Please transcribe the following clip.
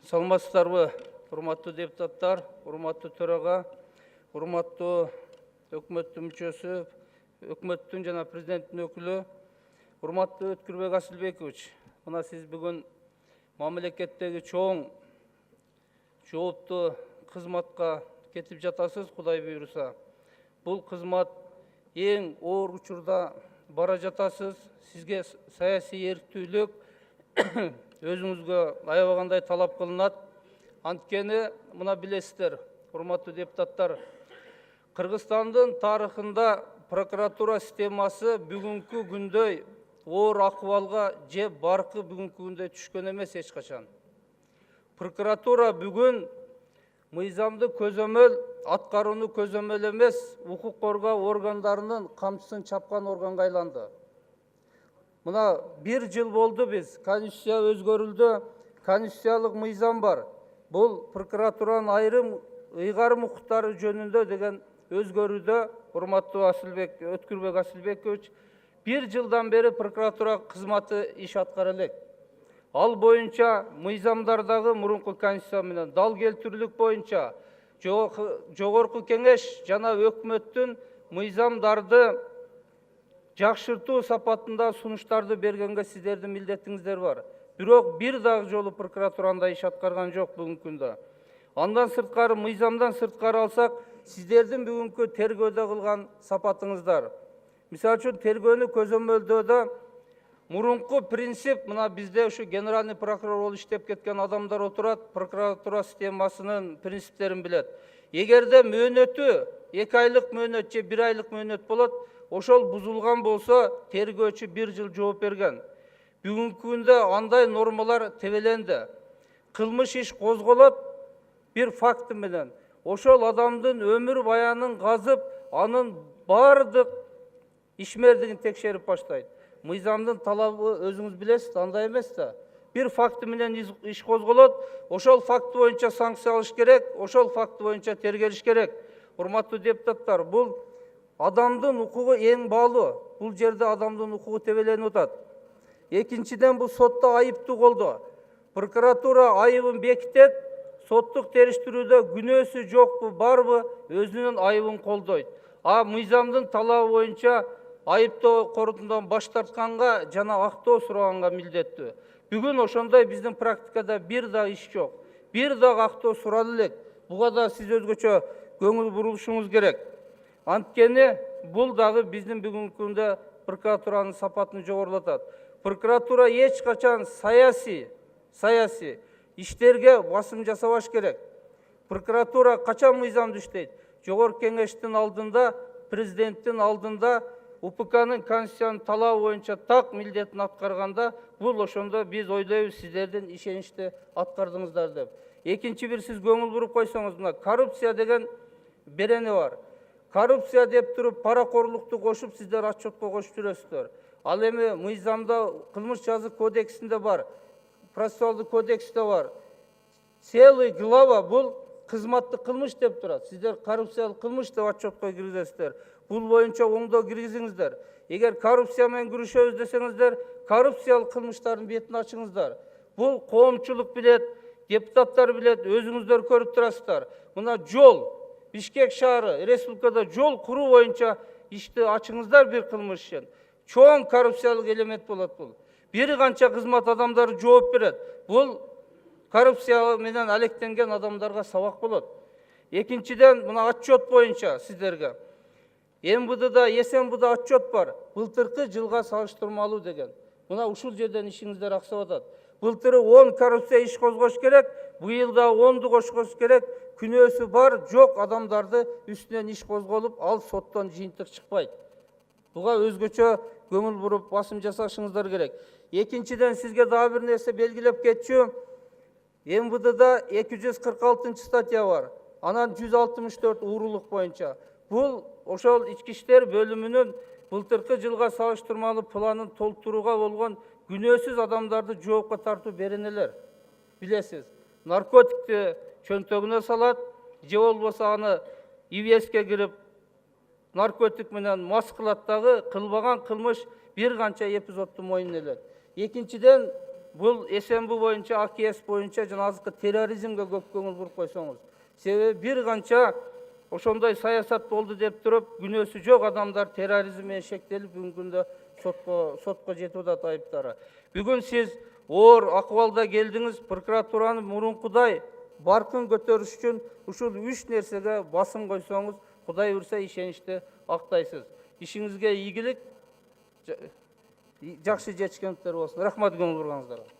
Саламатсыздарбы, урматтуу депутаттар, урматтуу төрага, урматтуу өкмөттүн мүчөсү, өкмөттүн жана президенттин өкүлү, урматтуу Өткүрбек Асылбекович. Мына сиз бүгүн мамлекеттеги чоң жооптуу кызматка кетип жатасыз, Кудай буйруса. Бул кызмат эң оор учурда бара жатасыз. Сизге саясий эрктүүлүк өзүңүзгө аябагандай талап кылынат. Анткени мына билесиздер, урматтуу депутаттар, Кыргызстандын тарыхында прокуратура системасы бүгүнкү күндөй оор акыбалга же баркы бүгүнкү күндөй түшкөн эмес эч качан. Прокуратура бүгүн мыйзамды көзөмөл, аткарууну көзөмөл эмес, укук коргоо органдарынын камчысын чапкан органга айланды. Мына 1 жыл болду биз, конституция өзгөрүлдү, конституциялык мыйзам бар. Бул прокуратуранын айрым ыйгарым укуктары жөнүндө деген өзгөрүүдө, урматтуу Өткүрбек Асылбекович, 1 жылдан бери прокуратура кызматы иш аткара элек. Ал боюнча мыйзамдардагы мурунку конституция менен дал келтирүүлүк боюнча жогорку кеңеш жана өкмөттүн мыйзамдарды жакшыртуу сапатында сунуштарды бергенге сиздердин милдетиңиздер бар. Бирок бир дагы жолу прокуратуранда иш аткарган жок бүгүнкү күндө. Андан сырткары, мыйзамдан сырткары алсак, сиздердин бүгүнкү тергөөдө кылган сапатыңыздар. Мисалы үчүн тергөөнү көзөмөлдөөдө мурунку принцип, мына бизде ушу генеральный прокурор болуп иштеп кеткен адамдар отурат, прокуратура системасынын принциптерин билет. Эгерде мөөнөтү 2 айлык мөөнөт же 1 айлык мөөнөт болот, ошол бузулган болсо тергөөчү 1 жыл жооп берген. Бүгүнкү күндө андай нормалар тебеленди. Кылмыш иш козголот бир факты менен. Ошол адамдын өмүр баянын казып, анын бардык ишмердигин текшерип баштайт. Мыйзамдын талабы өзүңүз билесиз, андай эмес да. Бир факты менен иш козголот, ошол факты боюнча санкция алыш керек, ошол факты боюнча тергелиш керек. Урматтуу депутаттар, бул адамдын укугу эң баалуу. Бул жерде адамдын укугу тебеленип атат. Экинчиден, бул сотто айыптуу колдо. Прокуратура айыбын бекитет, соттук териштирүүдө күнөөсү жокпу, барбы, өзүнүн айыбын колдойт. А мыйзамдын талабы боюнча айыптоо корутундан баш тартканга жана актоо сураганга милдеттүү. Бүгүн ошондой биздин практикада бир дагы иш жок. Бир дагы актоо суралып элек. Буга да сиз өзгөчө көңүл бурушуңуз керек. Анткени бул дагы биздин бүгүнкү күндө прокуратуранын сапатын жогорулатат. Прокуратура эч качан саясий иштерге басым жасабаш керек. Прокуратура качан мыйзамды иштейт? Жогорку кеңештин алдында, президенттин алдында, УПКнын конституциянын талабы боюнча так милдетин аткарганда, бул ошондо биз ойлойбуз, сиздердин ишеничти аткардыңыздар деп. Экинчи бир сиз көңүл буруп койсоңуз, мына коррупция деген берени бар. Коррупция деп туруп, паракорлукту кошуп, сиздер отчетко кошуп жүрөсүздөр. Ал эми мыйзамда, кылмыш жазык кодексинде бар, процессуалдык кодексте бар. Целый глава бул кызматтык кылмыш деп турат. Сиздер коррупциялык кылмыш деп отчетко киргизесиздер. Бул боюнча оңдоо киргизиңиздер. Эгер коррупция менен күрөшөбүз десеңиздер, коррупциялык кылмыштардын бетин ачыңыздар. Бул коомчулук билет, депутаттар билет, өзүңүздөр көрүп турасыздар. Мына жол, Бишкек шаары, республикада жол куруу боюнча ишти ачыңыздар бир кылмыш үчүн. Чоң коррупциялык элемент болот бул. Бир канча кызмат адамдары жооп берет. Бул коррупция менен алектенген адамдарга сабак болот. Экинчиден, мына отчет боюнча сиздерге МВДда, СМВДда отчет бар. Былтыркы жылга салыштырмалуу деген. Мына ушул жерден ишиңиздер аксап атат. Былтыры 10 коррупция иш козгош керек, быйылда 10ду кошкош керек. Күнөөсү бар, жок адамдарды үстүнөн иш козголуп, ал соттон жыйынтык чыкпайт. Буга өзгөчө көңүл буруп басым жасашыңыздар керек. Экинчиден, сизге дагы бир нерсе белгилеп кетчү. МВДда 246 статья бар. Анан 164 уурулук боюнча. Бул ошол ички иштер бөлүмүнүн былтыркы жылга салыштырмалуу планын толтурууга болгон күнөөсүз адамдарды жоопко тартуу беренелер. Билесиз, наркотикти чөнтөгүнө салат, же болбосо аны ИВСке кирип, наркотик менен мас кылат дагы, кылбаган кылмыш бир канча эпизодду мойнуна элет. Экинчиден, бул СМБ боюнча, АКС боюнча жана азыркы терроризмге көп көңүл буруп койсоңуз. Себеби бир канча ошондой саясат болду деп туруп, күнөөсү жок адамдар терроризм менен шектелип, бүгүнкү күндө сотко жетип атат айыптары. Бүгүн сиз оор акыбалда келдиңиз, прокуратураны мурункудай баркын көтөрүш үчүн ушул 3 нерсеге басым койсоңуз, Кудай буйрса ишеничти актайсыз. Ишиңизге ийгилик, жакшы жетишкендиктер болсун. Рахмат көңүл бурганыңыздарга.